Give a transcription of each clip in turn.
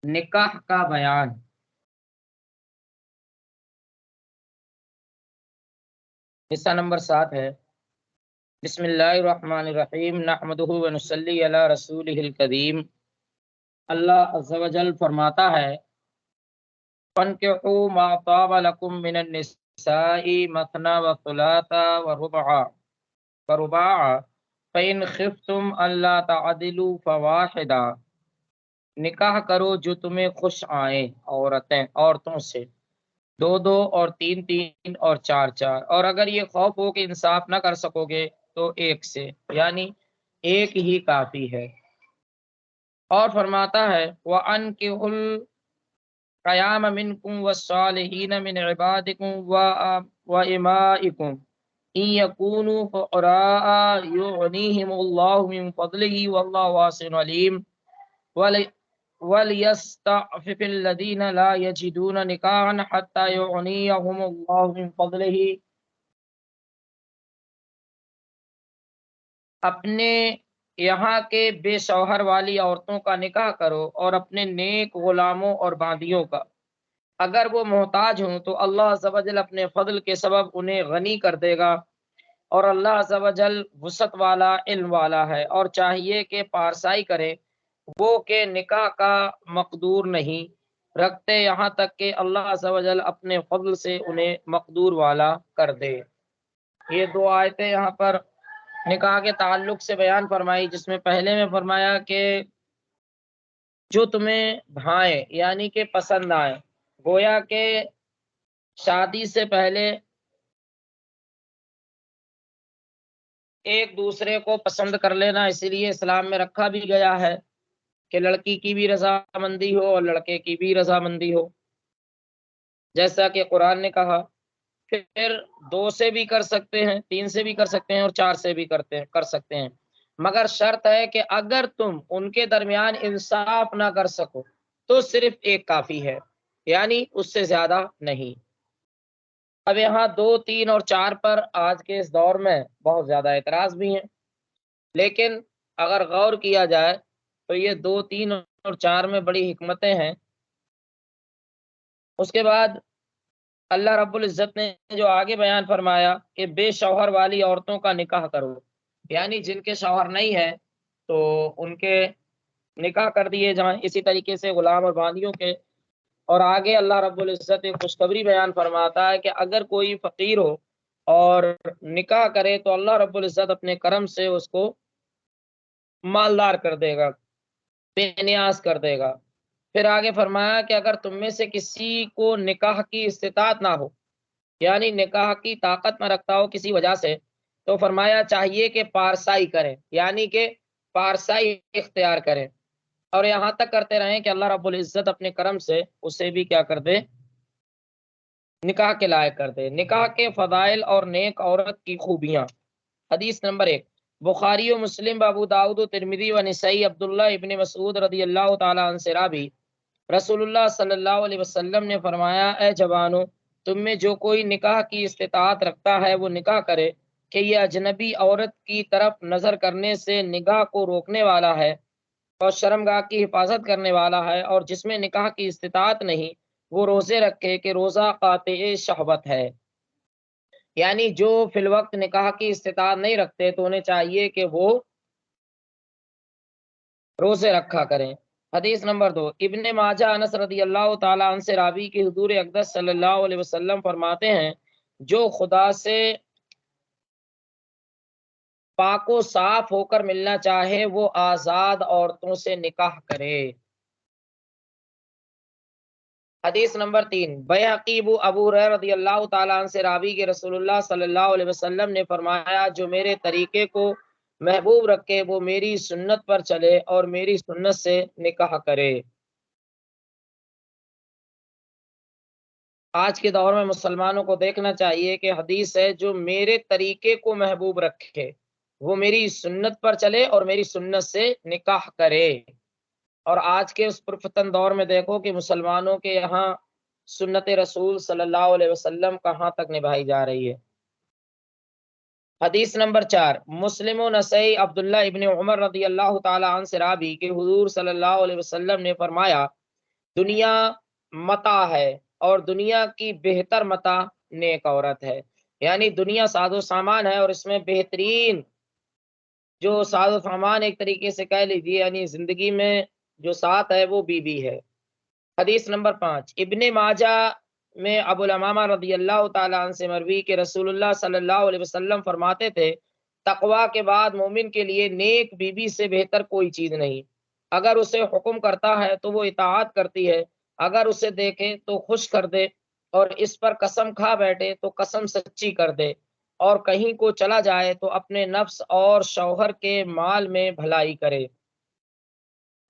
نکاح کا بیان۔ حصہ نمبر 7 ہے۔ بسم اللہ الرحمن الرحیم، نحمدہ ونصلی علی رسولہ الکریم۔ اللہ عز و جل فرماتا ہے فَانْكِحُوا مَا طَابَ لَكُم مِّنَ النِّسَاءِ مَثْنَىٰ وَثُلَاثَ وَرُبَاعَ فَإِنْ خِفْتُمْ أَلَّا تَعْدِلُوا فَوَاحِدَةً۔ نکاح کرو جو تمہیں خوش آئیں عورتوں سے، دو دو اور تین تین اور چار چار، اور اگر یہ خوف ہو کہ انصاف نہ کر سکو گے تو ایک سے، یعنی ایک ہی کافی ہے۔ اور فرماتا ہے وَأَنكِحُوا الْأَيَامَ مِنكُمْ وَالصَّالِحِينَ مِنْ عِبَادِكُمْ وَإِمَائِكُمْ إِن يَكُونُوا فُقَرَاءَ يُغْنِيهِمُ اللَّهُ مِنْ فَضْلِهِ وَاللَّهُ وَاسِعٌ عَلِيمٌ وَلْيَسْتَعْفِفِ الَّذِينَ لَا يَجِدُونَ نِكَاحًا حَتَّى يُغْنِيَهُمُ اللَّهُ مِنْ فَضْلِهِ۔ اپنے یہاں کے بے شوہر والی عورتوں کا نکاح کرو اور اپنے نیک غلاموں اور باندیوں کا، اگر وہ محتاج ہوں تو اللہ عز و جل اپنے فضل کے سبب انہیں غنی کر دے گا، اور اللہ عز و جل وسعت والا علم والا ہے، اور چاہیے کہ پارسائی کرے وہ کہ نکاح کا مقدور نہیں رکھتے یہاں تک کہ اللہ عز و جل اپنے فضل سے انہیں مقدور والا کر دے۔ یہ دو آیتیں یہاں پر نکاح کے تعلق سے بیان فرمائی، جس میں پہلے میں فرمایا کہ جو تمہیں بھائیں یعنی کہ پسند آئے، گویا کہ شادی سے پہلے ایک دوسرے کو پسند کر لینا اسی لیے اسلام میں رکھا بھی گیا ہے کہ لڑکی کی بھی رضامندی ہو اور لڑکے کی بھی رضامندی ہو، جیسا کہ قرآن نے کہا۔ پھر دو سے بھی کر سکتے ہیں، تین سے بھی کر سکتے ہیں، اور چار سے بھی کر سکتے ہیں، مگر شرط ہے کہ اگر تم ان کے درمیان انصاف نہ کر سکو تو صرف ایک کافی ہے، یعنی اس سے زیادہ نہیں۔ اب یہاں دو تین اور چار پر آج کے اس دور میں بہت زیادہ اعتراض بھی ہیں، لیکن اگر غور کیا جائے تو یہ دو تین اور چار میں بڑی حکمتیں ہیں۔ اس کے بعد اللہ رب العزت نے جو آگے بیان فرمایا کہ بے شوہر والی عورتوں کا نکاح کرو، یعنی جن کے شوہر نہیں ہے تو ان کے نکاح کر دیے جائیں، اسی طریقے سے غلام اور باندیوں کے۔ اور آگے اللہ رب العزت ایک خوشخبری بیان فرماتا ہے کہ اگر کوئی فقیر ہو اور نکاح کرے تو اللہ رب العزت اپنے کرم سے اس کو مالدار کر دے گا، بے نیاز کر دے گا۔ پھر آگے فرمایا کہ اگر تم میں سے کسی کو نکاح کی استطاعت نہ ہو، یعنی نکاح کی طاقت نہ رکھتا ہو کسی وجہ سے، تو فرمایا چاہیے کہ پارسائی کریں، یعنی کہ پارسائی اختیار کریں، اور یہاں تک کرتے رہیں کہ اللہ رب العزت اپنے کرم سے اسے بھی کیا کر دے، نکاح کے لائق کر دے۔ نکاح کے فضائل اور نیک عورت کی خوبیاں۔ حدیث نمبر 1، بخاری و مسلم، ابو داؤد و ترمذی و نسائی، عبداللہ ابن مسعود رضی اللہ تعالی عنہ سے راوی، رسول اللہ صلی اللہ علیہ وسلم نے فرمایا اے جوانو، تم میں جو کوئی نکاح کی استطاعت رکھتا ہے وہ نکاح کرے، کہ یہ اجنبی عورت کی طرف نظر کرنے سے نگاہ کو روکنے والا ہے اور شرمگاہ کی حفاظت کرنے والا ہے، اور جس میں نکاح کی استطاعت نہیں وہ روزے رکھے کہ روزہ قاطع شہوت ہے۔ یعنی جو فی الوقت نکاح کی استطاعت نہیں رکھتے تو انہیں چاہیے کہ وہ روزے رکھا کریں۔ حدیث نمبر 2، ابن ماجہ انس رضی اللہ تعالیٰ عنہ سے راوی کہ حضور اقدس صلی اللہ علیہ وسلم فرماتے ہیں جو خدا سے پاک و صاف ہو کر ملنا چاہے وہ آزاد عورتوں سے نکاح کرے۔ حدیث نمبر 3، بیہقی ابو ہریرہ رضی اللہ تعالیٰ عنہ سے راوی کہ رسول اللہ صلی اللہ علیہ وسلم نے فرمایا جو میرے طریقے کو محبوب رکھے وہ میری سنت پر چلے اور میری سنت سے نکاح کرے۔ آج کے دور میں مسلمانوں کو دیکھنا چاہیے کہ حدیث ہے جو میرے طریقے کو محبوب رکھے وہ میری سنت پر چلے اور میری سنت سے نکاح کرے۔ اور آج کے اس پرفتن دور میں دیکھو کہ مسلمانوں کے یہاں سنت رسول صلی اللہ علیہ وسلم کہاں تک نبھائی جا رہی ہے۔ حدیث نمبر 4، مسلم و نسائی، عبداللہ ابن عمر رضی اللہ تعالی عنہ سے راوی کہ حضور صلی اللہ علیہ وسلم نے فرمایا دنیا متاع ہے اور دنیا کی بہتر متاع نیک عورت ہے، یعنی دنیا ساز و سامان ہے اور اس میں بہترین جو ساز و سامان ایک طریقے سے کہہ لیجیے یعنی زندگی میں جو ساتھ ہے وہ بیوی ہے۔ حدیث نمبر 5 ابن ماجہ میں ابو الامامہ رضی اللہ تعالیٰ عنہ سے مروی کہ رسول اللہ صلی اللہ علیہ وسلم فرماتے تھے تقوی کے بعد مومن کے لیے نیک بیوی سے بہتر کوئی چیز نہیں، اگر اسے حکم کرتا ہے تو وہ اطاعت کرتی ہے، اگر اسے دیکھے تو خوش کر دے اور اس پر قسم کھا بیٹھے تو قسم سچی کر دے، اور کہیں کو چلا جائے تو اپنے نفس اور شوہر کے مال میں بھلائی کرے۔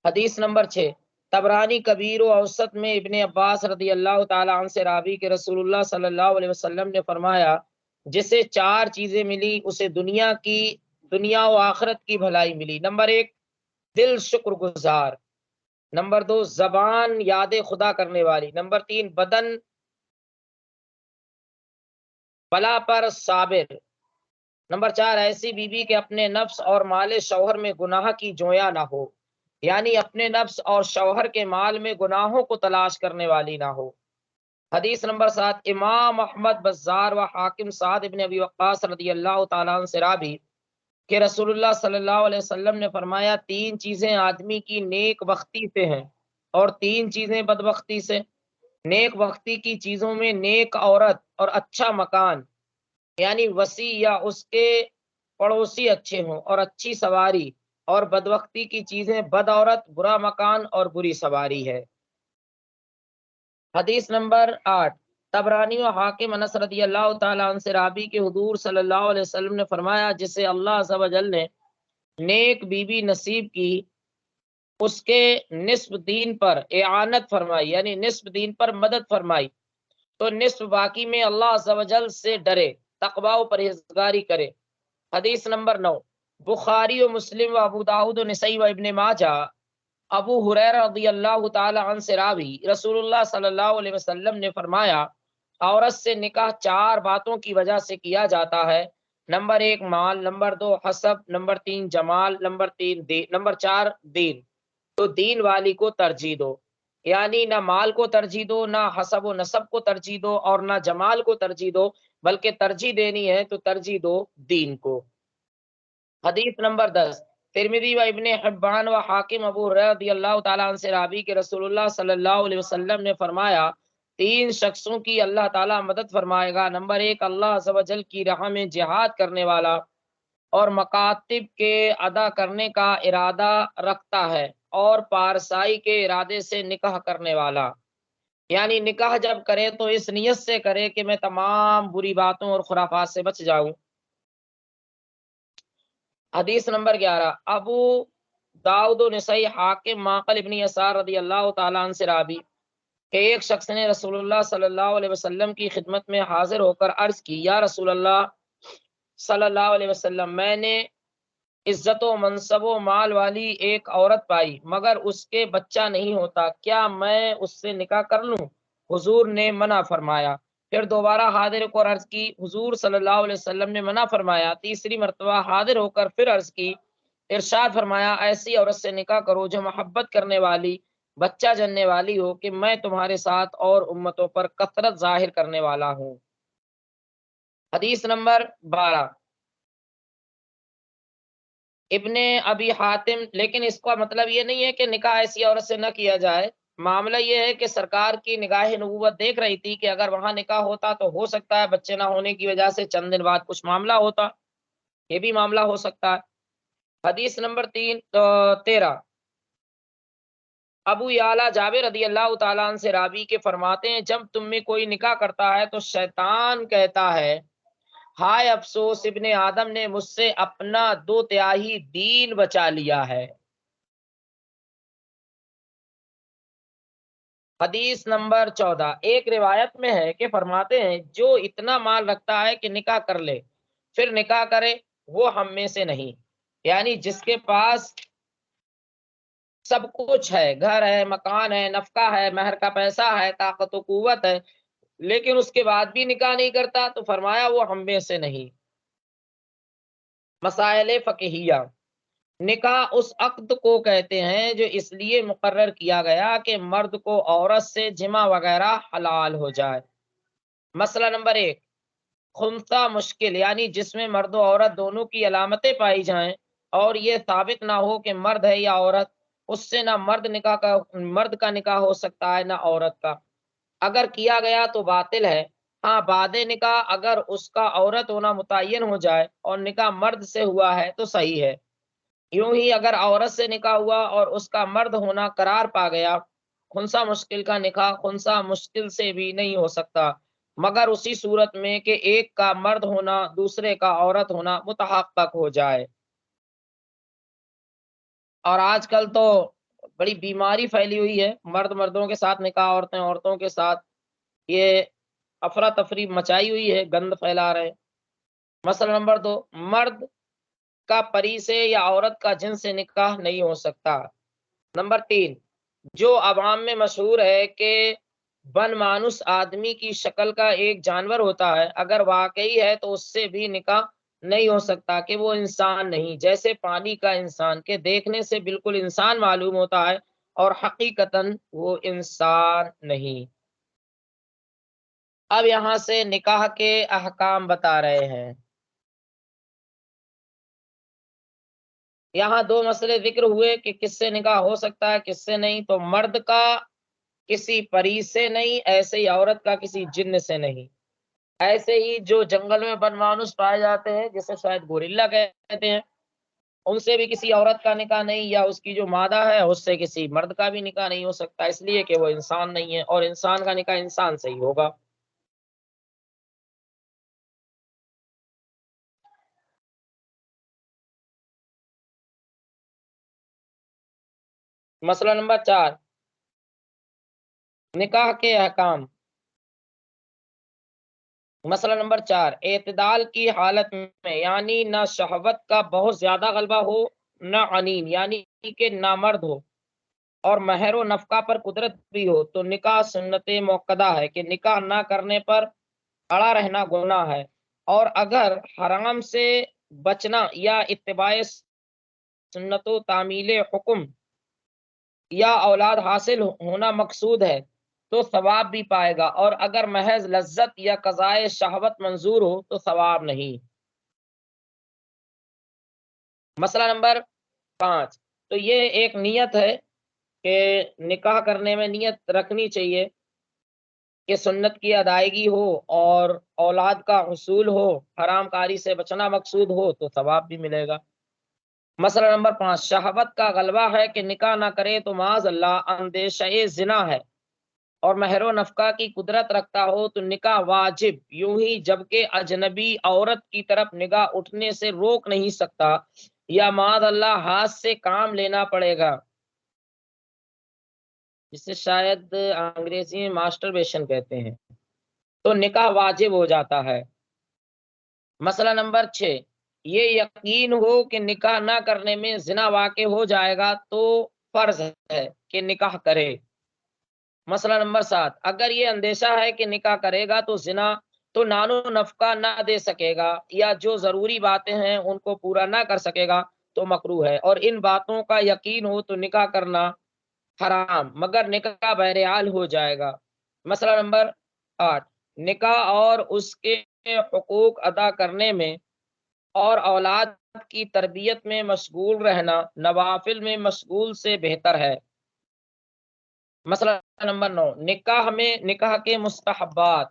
حدیث نمبر 6 طبرانی کبیر و اوسط میں ابن عباس رضی اللہ تعالیٰ عنہ سے راوی کہ رسول اللہ صلی اللہ علیہ وسلم نے فرمایا جسے 4 چیزیں ملی اسے دنیا و آخرت کی بھلائی ملی۔ نمبر 1 دل شکر گزار، نمبر 2 زبان یاد خدا کرنے والی، نمبر 3 بدن بلا پر صابر، نمبر 4 ایسی بیوی کہ اپنے نفس اور مال شوہر میں گناہ کی جویاں نہ ہو، یعنی اپنے نفس اور شوہر کے مال میں گناہوں کو تلاش کرنے والی نہ ہو۔ حدیث نمبر 7 امام احمد بزار و حاکم سعد ابن ابی وقاص رضی اللہ تعالیٰ عنہ سے راوی کہ رسول اللہ صلی اللہ علیہ وسلم نے فرمایا 3 چیزیں آدمی کی نیک بختی سے ہیں اور 3 چیزیں بدبختی سے۔ نیک بختی کی چیزوں میں نیک عورت اور اچھا مکان، یعنی وسیع یا اس کے پڑوسی اچھے ہوں اور اچھی سواری، اور بدبختی کی چیزیں بد عورت، برا مکان اور بری سواری ہے۔ حدیث نمبر 8 طبرانی و حاکم انس رضی اللہ تعالیٰ عنہ سے راوی کے حضور صلی اللہ علیہ وسلم نے فرمایا جسے اللہ عز و جل نے نیک بیوی نصیب کی اس کے نصف دین پر اعانت فرمائی، یعنی نصف دین پر مدد فرمائی، تو نصف باقی میں اللہ عز و جل سے ڈرے، تقوی و پرہیزگاری کرے۔ حدیث نمبر 9 بخاری و مسلم و ابو داؤد و نسائی و ابن ماجہ ابو ہریرہ رضی اللہ تعالی عنہ سے راوی رسول اللہ صلی اللہ علیہ وسلم نے فرمایا عورت سے نکاح 4 باتوں کی وجہ سے کیا جاتا ہے، نمبر 1 مال، نمبر 2 حسب، نمبر 3 جمال، نمبر 3 دین، نمبر 4 دین، تو دین والی کو ترجیح دو، یعنی نہ مال کو ترجیح دو، نہ حسب و نسب کو ترجیح دو اور نہ جمال کو ترجیح دو، بلکہ ترجیح دینی ہے تو ترجیح دو دین کو۔ حدیث نمبر 10 ترمذی و ابن حبان و حاکم ابو ہریرہ رضی اللہ تعالیٰ عنہ سے راوی کہ رسول اللہ صلی اللہ علیہ وسلم نے فرمایا 3 شخصوں کی اللہ تعالیٰ مدد فرمائے گا، نمبر 1 اللہ عز و جل کی راہ میں جہاد کرنے والا اور مکاتب کے ادا کرنے کا ارادہ رکھتا ہے اور پارسائی کے ارادے سے نکاح کرنے والا، یعنی نکاح جب کرے تو اس نیت سے کرے کہ میں تمام بری باتوں اور خرافات سے بچ جاؤں۔ حدیث نمبر 11 ابو داؤد و نسائی حاکم معقل ابن یسار رضی اللہ تعالیٰ عنہ سے راوی کہ ایک شخص نے رسول اللہ صلی اللہ علیہ وسلم کی خدمت میں حاضر ہو کر عرض کی یا رسول اللہ صلی اللہ علیہ وسلم میں نے عزت و منصب و مال والی ایک عورت پائی مگر اس کے بچہ نہیں ہوتا، کیا میں اس سے نکاح کر لوں؟ حضور نے منع فرمایا۔ پھر دوبارہ حاضر ہو کر عرض کی، حضور صلی اللہ علیہ وسلم نے منع فرمایا۔ تیسری مرتبہ حاضر ہو کر پھر عرض کی، ارشاد فرمایا ایسی عورت سے نکاح کرو جو محبت کرنے والی، بچہ جننے والی ہو کہ میں تمہارے ساتھ اور امتوں پر کثرت ظاہر کرنے والا ہوں۔ حدیث نمبر 12 ابن ابی حاتم، لیکن اس کا مطلب یہ نہیں ہے کہ نکاح ایسی عورت سے نہ کیا جائے، معاملہ یہ ہے کہ سرکار کی نگاہ نبوت دیکھ رہی تھی کہ اگر وہاں نکاح ہوتا تو ہو سکتا ہے بچے نہ ہونے کی وجہ سے چند دن بعد کچھ معاملہ ہوتا، یہ بھی معاملہ ہو سکتا ہے۔ حدیث نمبر 13 ابو یعلا جابر رضی اللہ تعالیٰ عنہ سے راوی کے فرماتے ہیں جب تم میں کوئی نکاح کرتا ہے تو شیطان کہتا ہے ہائے افسوس ابن آدم نے مجھ سے اپنا 2/3 دین بچا لیا ہے۔ حدیث نمبر 14 ایک روایت میں ہے کہ فرماتے ہیں جو اتنا مال رکھتا ہے کہ نکاح کر لے پھر نکاح کرے وہ ہم میں سے نہیں، یعنی جس کے پاس سب کچھ ہے، گھر ہے، مکان ہے، نفقہ ہے، مہر کا پیسہ ہے، طاقت و قوت ہے، لیکن اس کے بعد بھی نکاح نہیں کرتا تو فرمایا وہ ہم میں سے نہیں۔ مسائل فقہیہ نکاح اس عقد کو کہتے ہیں جو اس لیے مقرر کیا گیا کہ مرد کو عورت سے جمع وغیرہ حلال ہو جائے۔ مسئلہ نمبر 1، خنثی مشکل، یعنی جس میں مرد و عورت دونوں کی علامتیں پائی جائیں اور یہ ثابت نہ ہو کہ مرد ہے یا عورت، اس سے نہ مرد کا نکاح ہو سکتا ہے نہ عورت کا۔ اگر کیا گیا تو باطل ہے۔ ہاں، بعد نکاح اگر اس کا عورت ہونا متعین ہو جائے اور نکاح مرد سے ہوا ہے تو صحیح ہے۔ یوں ہی اگر عورت سے نکاح ہوا اور اس کا مرد ہونا قرار پا گیا، خنثی مشکل کا نکاح خنثی مشکل سے بھی نہیں ہو سکتا، مگر اسی صورت میں کہ ایک کا مرد ہونا دوسرے کا عورت ہونا متحقق ہو جائے۔ اور آج کل تو بڑی بیماری پھیلی ہوئی ہے، مرد مردوں کے ساتھ نکاح، عورتیں عورتوں کے ساتھ، یہ افراتفری مچائی ہوئی ہے، گند پھیلا رہے ہیں۔ مسئلہ نمبر 2، مرد کا پری سے یا عورت کا جن سے نکاح نہیں ہو سکتا۔ نمبر 3، جو عوام میں مشہور ہے کہ بن مانوس آدمی کی شکل کا ایک جانور ہوتا ہے، اگر واقعی ہے تو اس سے بھی نکاح نہیں ہو سکتا کہ وہ انسان نہیں، جیسے پانی کا انسان کے دیکھنے سے بالکل انسان معلوم ہوتا ہے اور حقیقتاً وہ انسان نہیں۔ اب یہاں سے نکاح کے احکام بتا رہے ہیں۔ یہاں 2 مسئلے ذکر ہوئے کہ کس سے نکاح ہو سکتا ہے کس سے نہیں، تو مرد کا کسی پری سے نہیں، ایسے ہی عورت کا کسی جن سے نہیں۔ ایسے ہی جو جنگل میں بدمانوس پائے جاتے ہیں جسے شاید گوریلا کہتے ہیں، ان سے بھی کسی عورت کا نکاح نہیں، یا اس کی جو مادہ ہے اس سے کسی مرد کا بھی نکاح نہیں ہو سکتا، اس لیے کہ وہ انسان نہیں ہے، اور انسان کا نکاح انسان سے ہی ہوگا۔ مسئلہ نمبر 4، نکاح کے احکام۔ مسئلہ نمبر 4، اعتدال کی حالت میں، یعنی نہ شہوت کا بہت زیادہ غلبہ ہو نہ عنین، یعنی کہ نامرد ہو، اور مہر و نفقہ پر قدرت بھی ہو، تو نکاح سنت موقدہ ہے کہ نکاح نہ کرنے پر اڑا رہنا گناہ ہے۔ اور اگر حرام سے بچنا یا اتباع سنت و تعمیل حکم یا اولاد حاصل ہونا مقصود ہے تو ثواب بھی پائے گا، اور اگر محض لذت یا قضائے شہوت منظور ہو تو ثواب نہیں۔ مسئلہ نمبر 5، تو یہ ایک نیت ہے کہ نکاح کرنے میں نیت رکھنی چاہیے کہ سنت کی ادائیگی ہو اور اولاد کا حصول ہو، حرام کاری سے بچنا مقصود ہو تو ثواب بھی ملے گا۔ مسئلہ نمبر 5، شہوت کا غلبہ ہے کہ نکاح نہ کرے تو معاذ اللہ اندیشہ زنا ہے، اور مہر و نفقہ کی قدرت رکھتا ہو تو نکاح واجب یوں ہی، جبکہ اجنبی عورت کی طرف نگاہ اٹھنے سے روک نہیں سکتا، یا معاذ اللہ ہاتھ سے کام لینا پڑے گا، جسے شاید انگریزی میں ماسٹربیشن کہتے ہیں، تو نکاح واجب ہو جاتا ہے۔ مسئلہ نمبر 6، یہ یقین ہو کہ نکاح نہ کرنے میں زنا واقع ہو جائے گا تو فرض ہے کہ نکاح کرے۔ مسئلہ نمبر 7، اگر یہ اندیشہ ہے کہ نکاح کرے گا تو زنا تو نان و نفقہ نہ دے سکے گا، یا جو ضروری باتیں ہیں ان کو پورا نہ کر سکے گا تو مکروہ ہے، اور ان باتوں کا یقین ہو تو نکاح کرنا حرام، مگر نکاح بہرحال ہو جائے گا۔ مسئلہ نمبر 8، نکاح اور اس کے حقوق ادا کرنے میں اور اولاد کی تربیت میں مشغول رہنا نوافل میں مشغول سے بہتر ہے۔ مسئلہ نمبر 9، نکاح کے مستحبات۔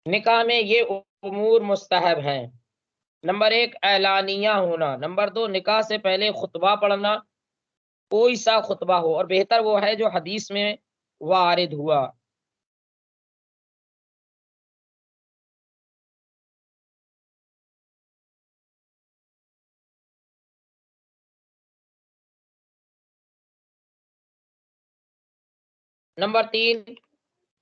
نکاح میں یہ امور مستحب ہیں۔ نمبر 1، اعلانیہ ہونا۔ نمبر 2، نکاح سے پہلے خطبہ پڑھنا، کوئی سا خطبہ ہو، اور بہتر وہ ہے جو حدیث میں وارد ہوا۔ نمبر 3،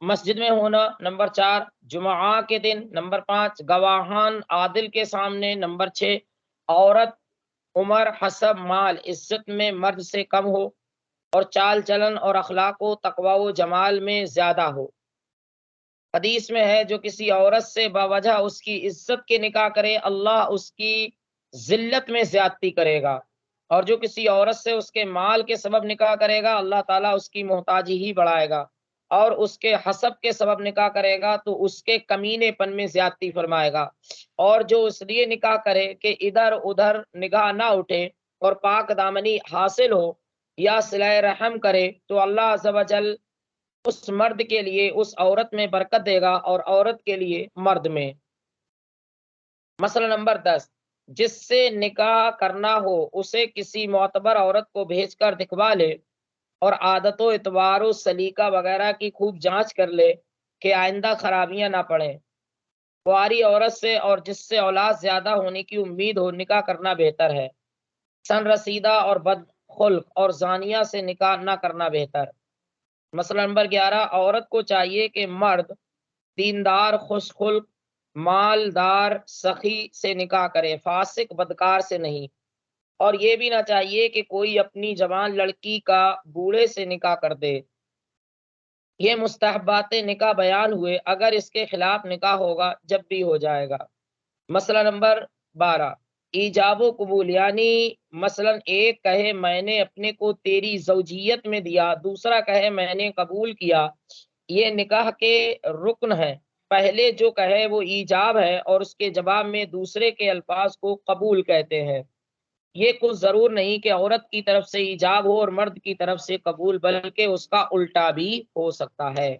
مسجد میں ہونا۔ نمبر 4، جمعہ کے دن۔ نمبر 5، گواہان عادل کے سامنے۔ نمبر 6، عورت عمر حسب مال عزت میں مرد سے کم ہو، اور چال چلن اور اخلاق و تقوی و جمال میں زیادہ ہو۔ حدیث میں ہے جو کسی عورت سے باوجہ اس کی عزت کے نکاح کرے اللہ اس کی ذلت میں زیادتی کرے گا، اور جو کسی عورت سے اس کے مال کے سبب نکاح کرے گا اللہ تعالیٰ اس کی محتاجی ہی بڑھائے گا، اور اس کے حسب کے سبب نکاح کرے گا تو اس کے کمینے پن میں زیادتی فرمائے گا، اور جو اس لیے نکاح کرے کہ ادھر ادھر نگاہ نہ اٹھے اور پاک دامنی حاصل ہو یا صلہ رحم کرے تو اللہ عز و جل اس مرد کے لیے اس عورت میں برکت دے گا اور عورت کے لیے مرد میں۔ مسئلہ نمبر 10، جس سے نکاح کرنا ہو اسے کسی معتبر عورت کو بھیج کر دکھوا لے اور عادت و اعتبار و سلیقہ وغیرہ کی خوب جانچ کر لے کہ آئندہ خرابیاں نہ پڑیں۔ کنواری عورت سے اور جس سے اولاد زیادہ ہونے کی امید ہو نکاح کرنا بہتر ہے، سن رسیدہ اور بد خلق اور زانیہ سے نکاح نہ کرنا بہتر۔ مسئلہ نمبر 11، عورت کو چاہیے کہ مرد دیندار، خوش خلق، مالدار، سخی سے نکاح کرے، فاسق بدکار سے نہیں، اور یہ بھی نہ چاہیے کہ کوئی اپنی جوان لڑکی کا بوڑھے سے نکاح کر دے۔ یہ مستحبات نکاح بیان ہوئے، اگر اس کے خلاف نکاح ہوگا جب بھی ہو جائے گا۔ مسئلہ نمبر 12، ایجاب و قبول، یعنی مثلا ایک کہے میں نے اپنے کو تیری زوجیت میں دیا، دوسرا کہے میں نے قبول کیا، یہ نکاح کے رکن ہے۔ پہلے جو کہے وہ ایجاب ہے اور اس کے جواب میں دوسرے کے الفاظ کو قبول کہتے ہیں۔ یہ کچھ ضرور نہیں کہ عورت کی طرف سے ایجاب ہو اور مرد کی طرف سے قبول، بلکہ اس کا الٹا بھی ہو سکتا ہے۔